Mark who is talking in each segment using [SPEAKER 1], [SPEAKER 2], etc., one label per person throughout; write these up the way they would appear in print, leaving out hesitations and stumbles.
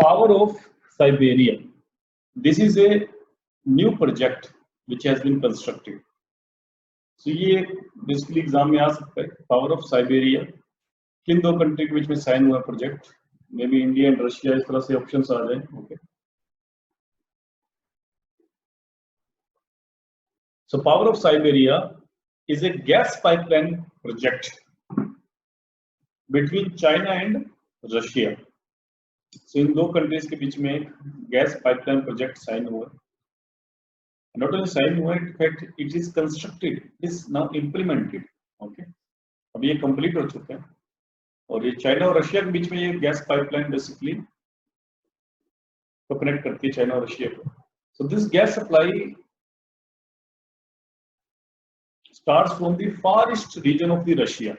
[SPEAKER 1] Power of Siberia. This is a new project which has been constructed. So ये basically exam में आ सकता है. Power of Siberia. किन दो कंट्री के बीच में साइन हुआ project? May be India and Russia, इस तरह से ऑप्शंस आ जाए. Okay. So Power of Siberia is a gas pipeline project between China and Russia. So इन दो कंट्रीज के बीच में एक गैस पाइपलाइन प्रोजेक्ट साइन हुआ. Not only साइन हुआ, in fact it is constructed, it is now implemented. Okay. अब ये complete हो चुका है और ये चाइना और रशिया के बीच में ये गैस पाइपलाइन बेसिकली तो कनेक्ट करती है चाइना और रशिया को. So this gas supply starts from the far east region of the Russia,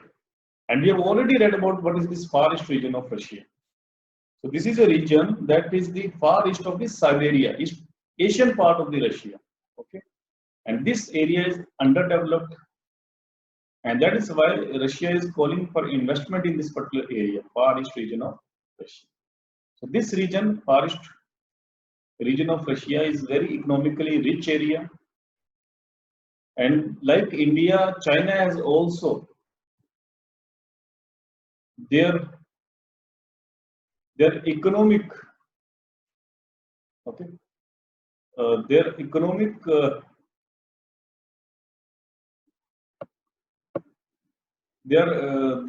[SPEAKER 1] and we have already read about what is this far east region of Russia. So this is a region that is the far east of the Siberia, east Asian part of the Russia. Okay, and this area is underdeveloped, and that is why Russia is calling for investment in this particular area, far east region of Russia. So this region, far east region of Russia, is very economically rich area, and like India, China has also their economic, okay, their economic they are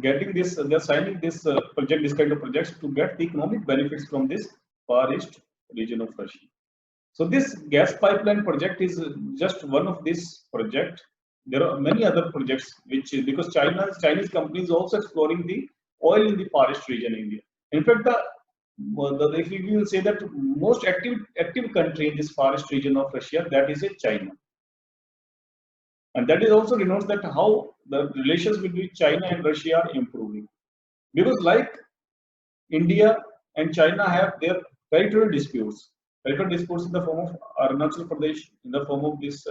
[SPEAKER 1] getting this, they are signing this project, this kind of projects to get the economic benefits from this far east region of Russia. So this gas pipeline project is just one of this project. There are many other projects which, because Chinese companies also exploring the oil in the far east region India. In fact, if we will say that most active country in this far east region of Russia, that is China. And that is also denotes that how the relations between China and Russia are improving. Because like India and China have their territorial disputes in the form of Arunachal Pradesh, in the form of this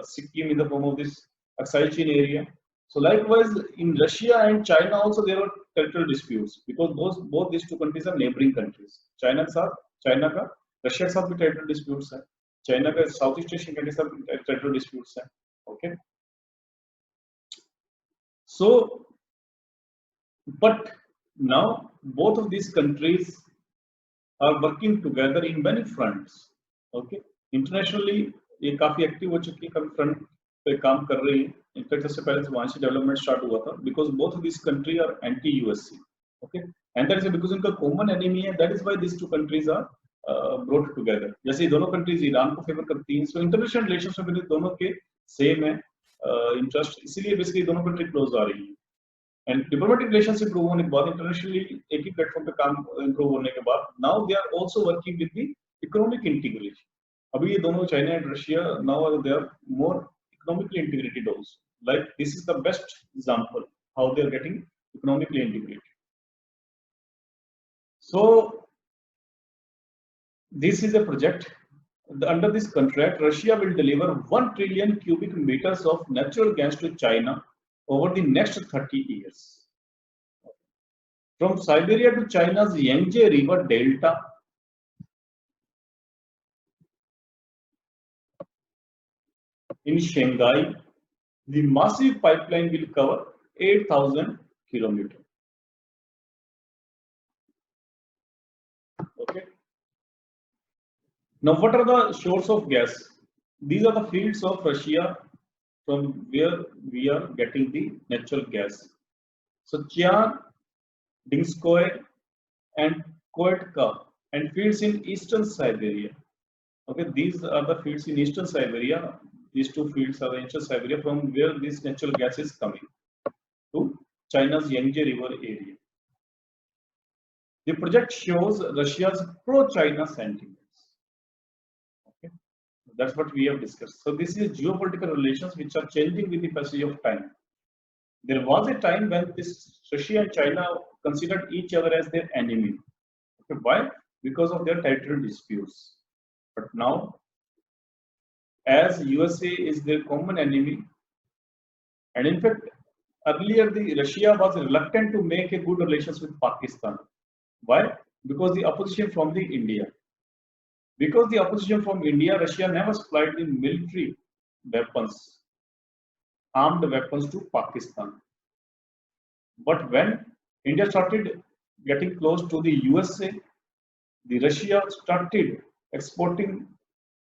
[SPEAKER 1] Sikkim, in the form of this Aksai Chin area. So likewise in Russia and China also there are territorial disputes, because both these two countries are neighboring countries. China का Russia के साथ भी territorial disputes है, China का Southeast Asian countries के साथ territorial disputes है. Okay. So, but now both of these countries are working together in many fronts. Okay. Internationally ये काफी एक्टिव हो चुकी है, काफी फ्रंट पे काम कर रही है. इनफैक्ट सबसे पहले से वहां से डेवलपमेंट स्टार्ट हुआ था, because both of this country are anti USC. Okay, and that is because इनका कॉमन एनिमी है. That is why this two countries are brought together. जैसे ये दोनों कंट्रीज ईरान को फेवर करती हैं, सो इंटरनेशनल रिलेशंस में दोनों के सेम है इंटरेस्ट, इसीलिए बेसिकली दोनों कंट्री क्लोज आ रही है. एंड डिप्लोमेटिक रिलेशंस इंप्रूव होने के बाद, इंटरनेशनली एक ही प्लेटफॉर्म पे काम इंप्रूव होने के बाद, now they are also working with the economic integration. अभी ये दोनों China and Russia now they are more economically integrated also. Like this is the best example how they are getting economically integrated. So this is a project. Under this contract, Russia will deliver 1 trillion cubic meters of natural gas to China over the next 30 years. From Siberia to China's Yangtze River Delta, in Shanghai, the massive pipeline will cover 8,000 kilometers. Okay. Now, what are the shores of gas? These are the fields of Russia from where we are getting the natural gas. So, Chian, Dingskoye, and Koetka, and fields in eastern Siberia. Okay, these are the fields in eastern Siberia. These two fields are in eastern Siberia, from where this natural gas is coming to China's Yangtze River area. The project shows Russia's pro-China sentiments. Okay, that's what we have discussed. So this is geopolitical relations which are changing with the passage of time. There was a time when this Russia and China considered each other as their enemy. Okay, why? Because of their territorial disputes. But now, as USA is their common enemy, and in fact, earlier the Russia was reluctant to make a good relations with Pakistan. Why? because the opposition from the India. Because the opposition from India, Russia never supplied the military weapons, armed weapons to Pakistan. But when India started getting close to the USA, the Russia started exporting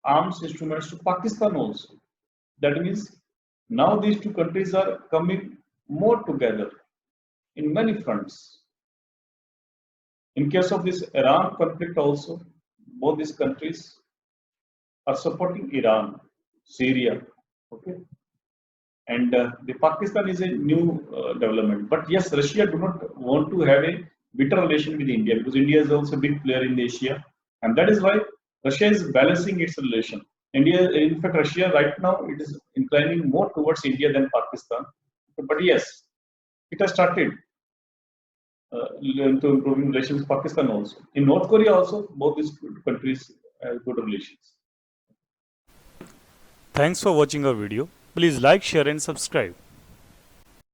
[SPEAKER 1] arms instruments to Pakistan also. That means now these two countries are coming more together in many fronts. In case of this Iran conflict also, both these countries are supporting Iran, Syria, okay? And the Pakistan is a new development. But yes, Russia do not want to have a bitter relation with India because India is also a big player in Asia, and that is why Russia is balancing its relation. India, in fact, Russia right now it is inclining more towards India than Pakistan. But yes, it has started to improving relations with Pakistan also. In North Korea also, both these countries have good relations.
[SPEAKER 2] Thanks for watching our video. Please like, share and subscribe.